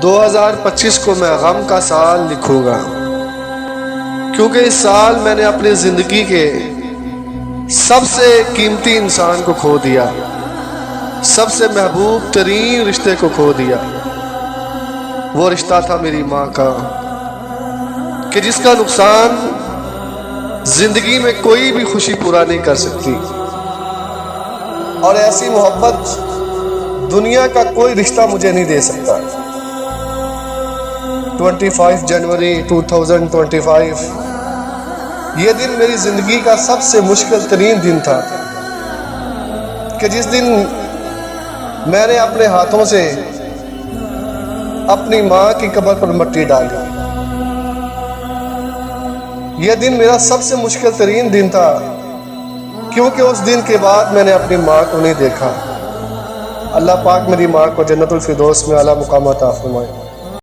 2025 को मैं गम का साल लिखूंगा, क्योंकि इस साल मैंने अपनी जिंदगी के सबसे कीमती इंसान को खो दिया, सबसे महबूब तरीन रिश्ते को खो दिया। वो रिश्ता था मेरी माँ का, कि जिसका नुकसान जिंदगी में कोई भी खुशी पूरा नहीं कर सकती, और ऐसी मोहब्बत दुनिया का कोई रिश्ता मुझे नहीं दे सकता। 25 जनवरी 2025 ये दिन मेरी जिंदगी का सबसे मुश्किल तरीन दिन था, कि जिस दिन मैंने अपने हाथों से अपनी माँ की कब्र पर मिट्टी डाली। यह दिन मेरा सबसे मुश्किल तरीन दिन था, क्योंकि उस दिन के बाद मैंने अपनी माँ को नहीं देखा। अल्लाह पाक मेरी माँ को जन्नतुल फिरदौस में आला मुकाम अता फरमाए।